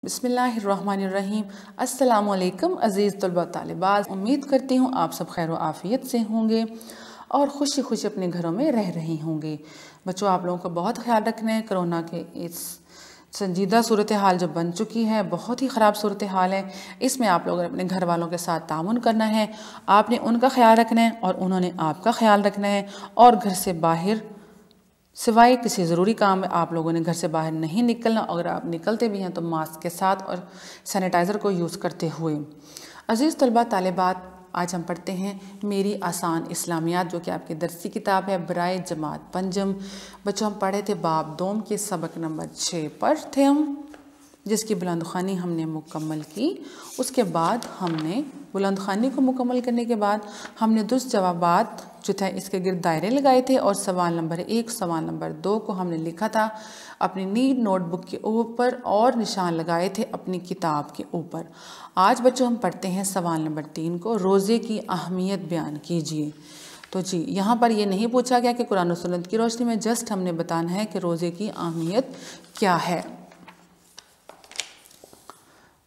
بسم اللہ الرحمن الرحیم۔ السلام علیکم عزیز طلبہ طالبات، امید کرتی ہوں آپ سب خیر و عافیت سے ہوں گے اور خوشی خوشی اپنے گھروں میں رہ رہے ہوں گے۔ بچوں، آپ لوگوں کا بہت خیال رکھنا ہے۔ کرونا کے اس سنجیدہ صورتحال جو بن چکی ہے، بہت ہی خراب صورتحال ہے، اس میں آپ لوگوں نے اپنے گھر والوں کے ساتھ تعاون کرنا ہے۔ آپ نے ان کا خیال رکھنا ہے اور انہوں نے آپ کا خیال رکھنا ہے، اور گھر سے باہر سوائے کسی ضروری کام میں آپ لوگوں نے گھر سے باہر نہیں نکلنا۔ اگر آپ نکلتے بھی ہیں تو ماسک کے ساتھ اور سینیٹائزر کو یوز کرتے ہوئے۔ عزیز طلبہ طالبات، آج ہم پڑھتے ہیں میری آسان اسلامیات، جو کہ آپ کی درسی کتاب ہے برائے جماعت پنجم۔ بچوں، ہم پڑھے تھے باب دوم کے سبق نمبر 6 پر تھے ہم، جس کی بلند خوانی ہم نے مکمل کی۔ اس کے بعد ہم نے بلند خوانی کو مکمل کرنے کے بعد ہم نے درست جوابات جو تھے اس کے گرد دائرے لگائے تھے، اور سوال نمبر 1 سوال نمبر 2 کو ہم نے لکھا تھا اپنی نیٹ نوٹ بک کے اوپر اور نشان لگائے تھے اپنی کتاب کے اوپر۔ آج بچوں ہم پڑھتے ہیں سوال نمبر 3 کو، روزے کی اہمیت بیان کیجیے۔ تو جی، یہاں پر یہ نہیں پوچھا گیا کہ قرآن و سنت کی روشنی میں، جسٹ ہم نے بتانا ہے کہ روزے کی اہمیت کیا ہے۔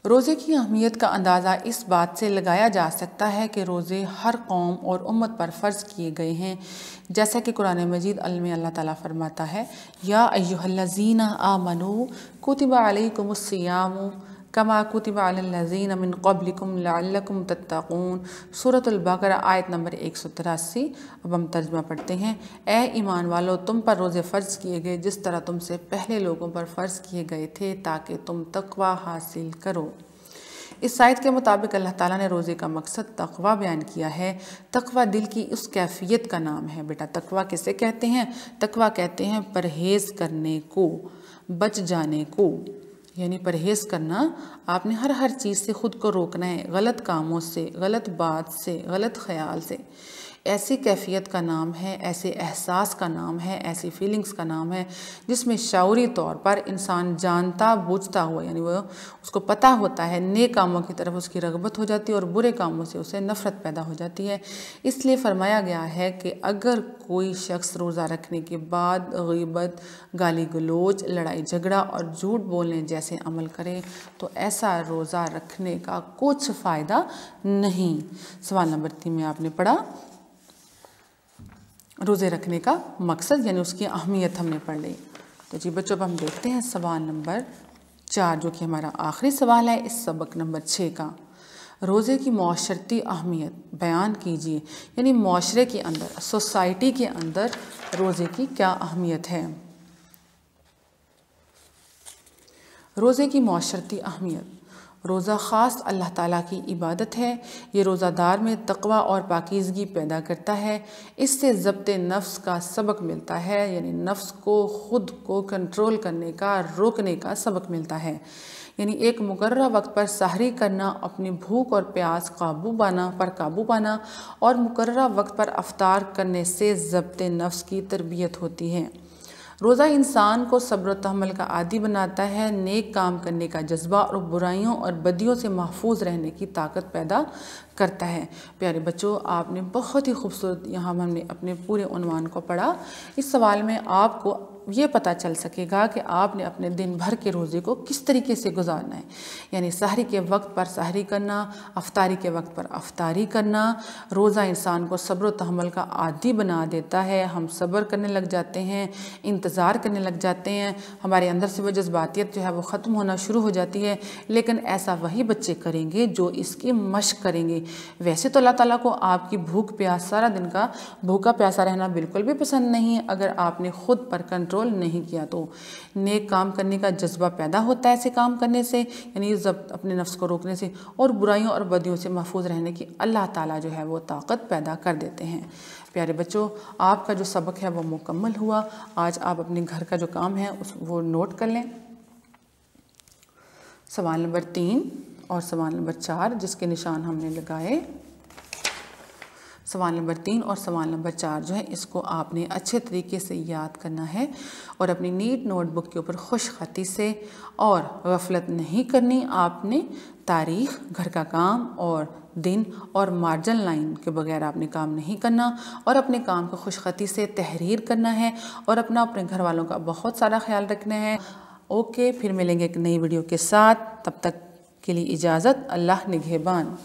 روزے کی اہمیت کا اندازہ اس بات سے لگایا جا سکتا ہے کہ روزے ہر قوم اور امت پر فرض کیے گئے ہیں، جیسا کہ قرآن مجید میں اللہ تعالیٰ فرماتا ہے، یا ایھا الذین آمنوا کتب علیکم الصیام کما کتب علی الذین من قبلکم لعلکم تتقون۔ سورۃ البقرہ آیت نمبر 183۔ اب ہم ترجمہ پڑھتے ہیں۔ اے ایمان والو، تم پر روزے فرض کیے گئے جس طرح تم سے پہلے لوگوں پر فرض کیے گئے تھے، تاکہ تم تقوی حاصل کرو۔ اس آیت کے مطابق اللہ تعالیٰ نے روزے کا مقصد تقوی بیان کیا ہے۔ تقوی دل کی اس کیفیت کا نام ہے۔ بیٹا، تقوی کسے کہتے ہیں؟ تقوی کہتے ہیں پرہیز کرنے کو، بچ جانے کو، یعنی پرہیز کرنا۔ آپ نے ہر چیز سے خود کو روکنا ہے، غلط کاموں سے، غلط بات سے، غلط خیال سے۔ ایسی کیفیت کا نام ہے، ایسے احساس کا نام ہے، ایسی فیلنگز کا نام ہے جس میں شعوری طور پر انسان جانتا بوجھتا ہوا، یعنی وہ اس کو پتہ ہوتا ہے، نیک کاموں کی طرف اس کی رغبت ہو جاتی ہے اور برے کاموں سے اسے نفرت پیدا ہو جاتی ہے۔ اس لیے فرمایا گیا ہے کہ اگر کوئی شخص روزہ رکھنے کے بعد غیبت، گالی گلوچ، لڑائی جھگڑا اور جھوٹ بولنے جیسے عمل کرے تو ایسا روزہ رکھنے کا کچھ فائدہ نہیں۔ سوال نمبر 3 میں آپ نے پڑھا روزے رکھنے کا مقصد، یعنی اس کی اہمیت ہم نے پڑھ لی۔ تو جی بچوں، اب ہم دیکھتے ہیں سوال نمبر 4، جو کہ ہمارا آخری سوال ہے اس سبق نمبر 6 کا۔ روزے کی معاشرتی اہمیت بیان کیجیے، یعنی معاشرے کے اندر، سوسائٹی کے اندر روزے کی کیا اہمیت ہے۔ روزے کی معاشرتی اہمیت۔ روزہ خاص اللہ تعالیٰ کی عبادت ہے۔ یہ روزہ دار میں تقوی اور پاکیزگی پیدا کرتا ہے۔ اس سے ضبط نفس کا سبق ملتا ہے، یعنی نفس کو خود کو کنٹرول کرنے کا، روکنے کا سبق ملتا ہے۔ یعنی ایک مقررہ وقت پر سحری کرنا، اپنی بھوک اور پیاس پر قابو پانا، اور مقررہ وقت پر افطار کرنے سے ضبط نفس کی تربیت ہوتی ہے۔ روزہ انسان کو صبر و تحمل کا عادی بناتا ہے، نیک کام کرنے کا جذبہ اور برائیوں اور بدیوں سے محفوظ رہنے کی طاقت پیدا کرتا ہے۔ پیارے بچوں، آپ نے بہت ہی خوبصورت یہاں ہم نے اپنے پورے عنوان کو پڑھا۔ اس سوال میں آپ کو یہ پتہ چل سکے گا کہ آپ نے اپنے دن بھر کے روزے کو کس طریقے سے گزارنا ہے، یعنی سحری کے وقت پر سحری کرنا، افطاری کے وقت پر افطاری کرنا۔ روزہ انسان کو صبر و تحمل کا عادی بنا دیتا ہے۔ ہم صبر کرنے لگ جاتے ہیں، انتظار کرنے لگ جاتے ہیں، ہمارے اندر سے وہ جذباتیت جو ہے وہ ختم ہونا شروع ہو جاتی ہے۔ لیکن ایسا وہی بچے کریں گے جو اس کی مشق کریں گے۔ ویسے تو اللہ تعالیٰ کو آپ کی بھوک پیاس، سارا دن کا بھوکا پیاسا رہنا بالکل بھی پسند نہیں ہے۔ اگر آپ نے خود پر کنٹرول نہیں کیا تو نیک کام کرنے کا جذبہ پیدا ہوتا ہے ایسے کام کرنے سے، یعنی اپنے نفس کو روکنے سے، اور برائیوں اور بدیوں سے محفوظ رہنے کی اللہ تعالیٰ جو ہے وہ طاقت پیدا کر دیتے ہیں۔ پیارے بچوں، آپ کا جو سبق ہے وہ مکمل ہوا۔ آج آپ اپنے گھر کا جو کام ہے وہ نوٹ کر لیں۔ سوال نمبر 3 اور سوال نمبر 4 جس کے نشان ہم نے لگائے، سوال نمبر 3 اور سوال نمبر 4 جو ہے اس کو آپ نے اچھے طریقے سے یاد کرنا ہے، اور اپنی نیٹ نوٹ بک کے اوپر خوش خطی سے، اور غفلت نہیں کرنی۔ آپ نے تاریخ، گھر کا کام اور دن اور مارجن لائن کے بغیر آپ نے کام نہیں کرنا، اور اپنے کام کو خوش خطی سے تحریر کرنا ہے، اور اپنے گھر والوں کا بہت سارا خیال رکھنا ہے۔ اوکے، پھر ملیں گے ایک نئی ویڈیو کے ساتھ، تب تک کے لیے اجازت، اللہ نگہبان۔